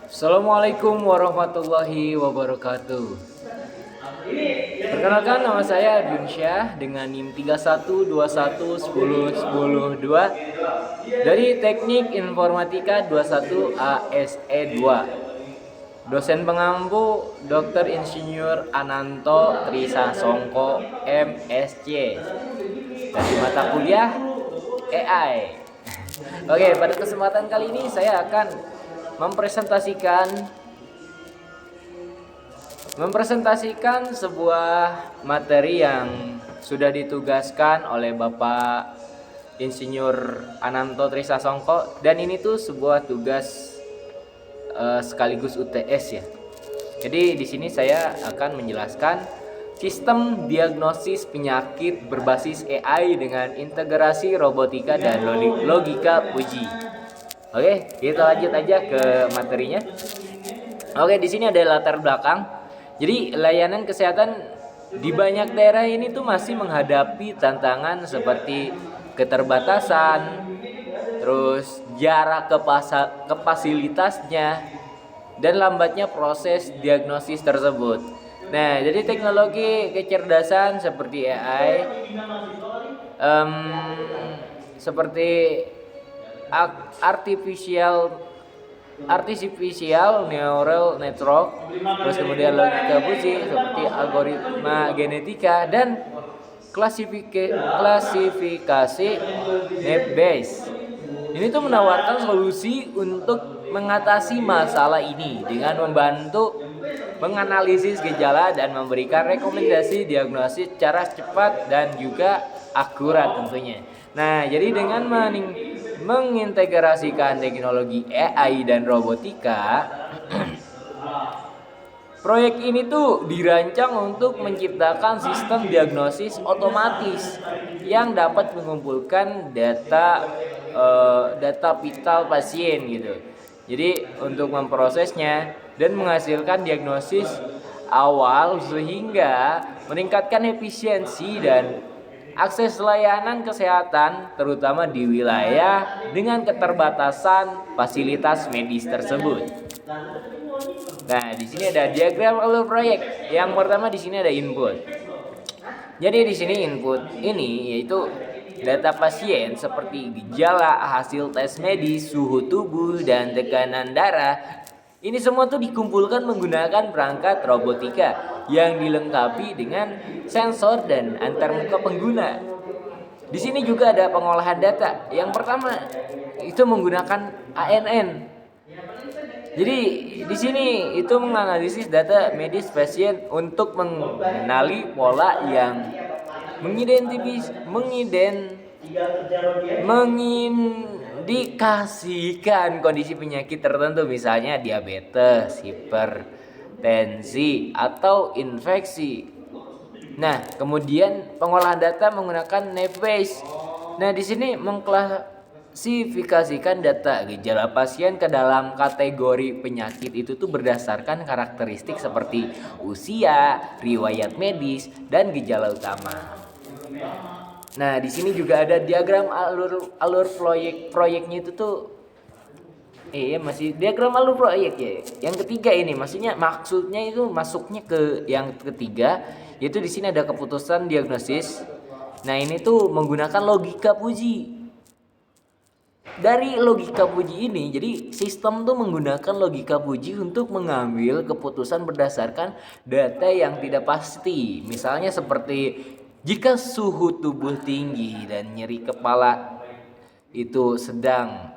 Assalamualaikum warahmatullahi wabarakatuh. Perkenalkan, nama saya Adrian Syah dengan NIM 3121101002 dari Teknik Informatika 21 ASE 2. Dosen pengampu Dr. Insinyur Ananto Trisasongko MSc dari mata kuliah AI. Oke, pada kesempatan kali ini saya akan mempresentasikan sebuah materi yang sudah ditugaskan oleh Bapak Insinyur Ananto Trisasongko, dan ini tuh sebuah tugas sekaligus UTS ya. Jadi di sini saya akan menjelaskan sistem diagnosis penyakit berbasis AI dengan integrasi robotika dan logika uji. Oke, kita lanjut aja ke materinya. Oke, di sini ada latar belakang. Jadi layanan kesehatan di banyak daerah ini tuh masih menghadapi tantangan seperti keterbatasan, terus jarak ke fasilitasnya, dan lambatnya proses diagnosis tersebut. Nah, jadi teknologi kecerdasan seperti AI, seperti artificial neural network, terus kemudian logika Puji seperti algoritma genetika dan klasifikasi net base. Ini tuh menawarkan solusi untuk mengatasi masalah ini dengan membantu menganalisis gejala dan memberikan rekomendasi diagnosis secara cepat dan juga akurat tentunya. Nah, jadi dengan mengintegrasikan teknologi AI dan robotika, proyek ini tuh dirancang untuk menciptakan sistem diagnosis otomatis yang dapat mengumpulkan data vital pasien gitu. Jadi untuk memprosesnya dan menghasilkan diagnosis awal sehingga meningkatkan efisiensi dan akses layanan kesehatan terutama di wilayah dengan keterbatasan fasilitas medis tersebut. Nah, di sini ada diagram alur proyek. Yang pertama di sini ada input. Jadi di sini input ini yaitu data pasien seperti gejala, hasil tes medis, suhu tubuh, dan tekanan darah. Ini semua tuh dikumpulkan menggunakan perangkat robotika yang dilengkapi dengan sensor dan antarmuka pengguna. Di sini juga ada pengolahan data. Yang pertama itu menggunakan ANN. Jadi di sini itu menganalisis data medis pasien untuk mengenali pola yang mengindikasikan kondisi penyakit tertentu, misalnya diabetes, hipertensi, atau infeksi. Nah, kemudian pengolahan data menggunakan Nebase. Nah, di sini mengklasifikasikan data gejala pasien ke dalam kategori penyakit itu tuh berdasarkan karakteristik seperti usia, riwayat medis, dan gejala utama. Nah, di sini juga ada diagram alur proyeknya itu tuh masih diagram alur proyek ya. Yang ketiga ini maksudnya itu masuknya ke yang ketiga, yaitu di sini ada keputusan diagnosis. Nah, ini tuh menggunakan logika Puji. Dari logika Puji ini, jadi sistem tuh menggunakan logika Puji untuk mengambil keputusan berdasarkan data yang tidak pasti. Misalnya seperti jika suhu tubuh tinggi dan nyeri kepala itu sedang,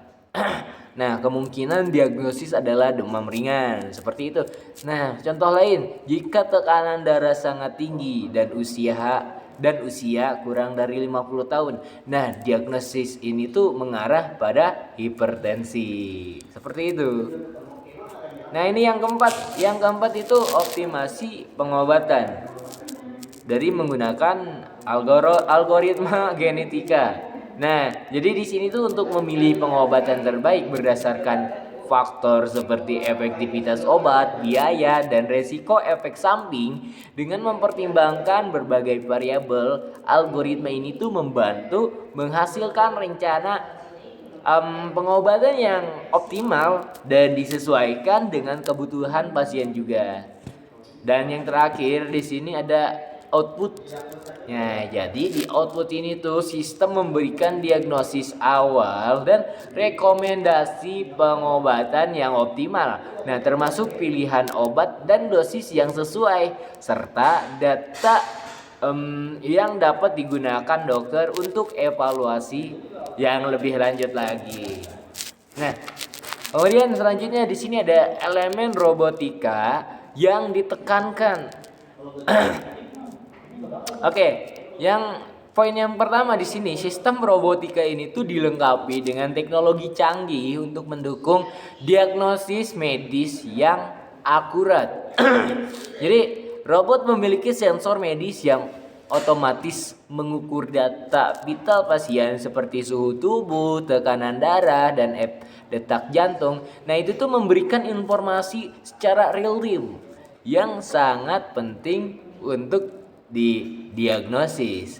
nah kemungkinan diagnosis adalah demam ringan, seperti itu. Nah, contoh lain, jika tekanan darah sangat tinggi dan usia kurang dari 50 tahun. Nah, diagnosis ini tuh mengarah pada hipertensi. Seperti itu. Nah, ini yang keempat. Yang keempat itu optimasi pengobatan dari menggunakan algoritma genetika. Nah, jadi di sini tuh untuk memilih pengobatan terbaik berdasarkan faktor seperti efektivitas obat, biaya, dan resiko efek samping. Dengan mempertimbangkan berbagai variabel, algoritma ini tuh membantu menghasilkan rencana pengobatan yang optimal dan disesuaikan dengan kebutuhan pasien juga. Dan yang terakhir di sini ada output. Nah, jadi di output ini tuh sistem memberikan diagnosis awal dan rekomendasi pengobatan yang optimal. Nah, termasuk pilihan obat dan dosis yang sesuai serta data yang dapat digunakan dokter untuk evaluasi yang lebih lanjut lagi. Nah, kemudian selanjutnya di sini ada elemen robotika yang ditekankan. Oke, yang poin yang pertama di sini, sistem robotika ini tuh dilengkapi dengan teknologi canggih untuk mendukung diagnosis medis yang akurat. Jadi, robot memiliki sensor medis yang otomatis mengukur data vital pasien seperti suhu tubuh, tekanan darah, dan detak jantung. Nah, itu tuh memberikan informasi secara real time yang sangat penting untuk didiagnosis.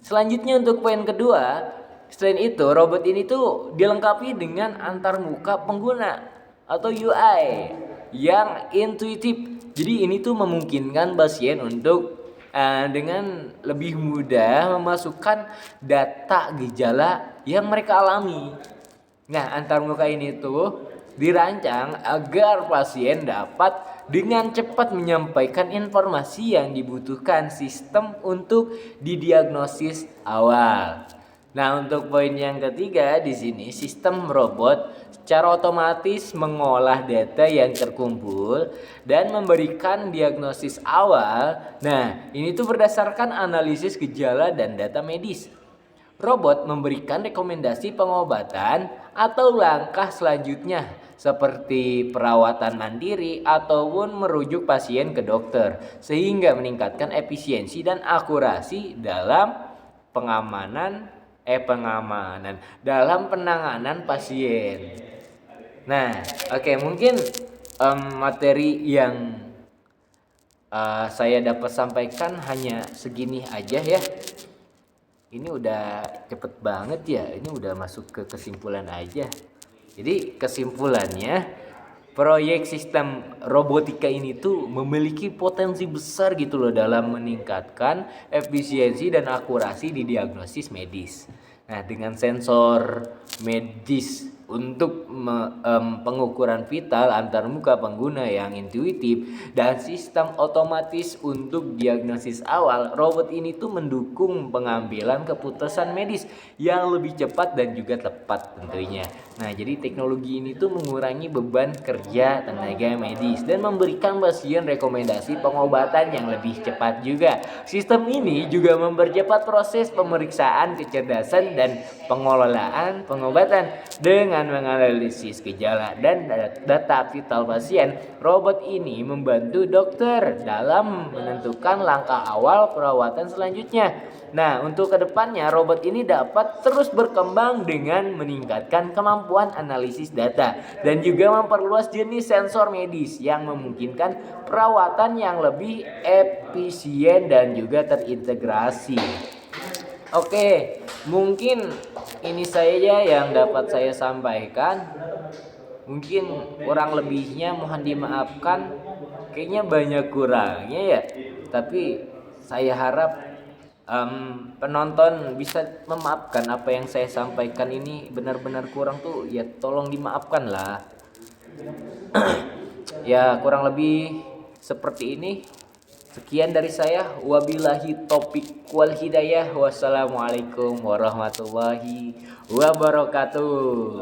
Selanjutnya untuk poin kedua, selain itu robot ini tuh dilengkapi dengan antarmuka pengguna atau UI yang intuitif. Jadi ini tuh memungkinkan pasien untuk dengan lebih mudah memasukkan data gejala yang mereka alami. Nah, antarmuka ini tuh dirancang agar pasien dapat dengan cepat menyampaikan informasi yang dibutuhkan sistem untuk didiagnosis awal. Nah, untuk poin yang ketiga di sini, sistem robot secara otomatis mengolah data yang terkumpul dan memberikan diagnosis awal. Nah, ini tuh berdasarkan analisis gejala dan data medis. Robot memberikan rekomendasi pengobatan atau langkah selanjutnya seperti perawatan mandiri ataupun merujuk pasien ke dokter sehingga meningkatkan efisiensi dan akurasi dalam pengamanan dalam penanganan pasien. Nah, oke, mungkin materi yang saya dapat sampaikan hanya segini aja ya. Ini udah cepet banget ya, ini udah masuk ke kesimpulan aja. Jadi kesimpulannya, proyek sistem robotika ini tuh memiliki potensi besar gitu loh dalam meningkatkan efisiensi dan akurasi di diagnosis medis. Nah, dengan sensor medis untuk pengukuran vital antarmuka pengguna yang intuitif dan sistem otomatis untuk diagnosis awal, robot ini tuh mendukung pengambilan keputusan medis yang lebih cepat dan juga tepat tentunya. Nah, jadi teknologi ini tuh mengurangi beban kerja tenaga medis dan memberikan pasien rekomendasi pengobatan yang lebih cepat juga. Sistem ini juga mempercepat proses pemeriksaan kecerdasan dan pengelolaan pengobatan. Dengan menganalisis gejala dan data vital pasien, robot ini membantu dokter dalam menentukan langkah awal perawatan selanjutnya. Nah, untuk kedepannya robot ini dapat terus berkembang dengan meningkatkan kemampuan analisis data dan juga memperluas jenis sensor medis yang memungkinkan perawatan yang lebih efisien dan juga terintegrasi. Oke, mungkin ini saja yang dapat saya sampaikan. Mungkin kurang lebihnya mohon dimaafkan. Kayaknya banyak kurangnya ya. Tapi saya harap penonton bisa memaafkan apa yang saya sampaikan ini benar-benar kurang tuh. Ya tolong dimaafkan lah. Ya kurang lebih seperti ini. Sekian dari saya, wabillahi taufiq wal hidayah. Wassalamualaikum warahmatullahi wabarakatuh.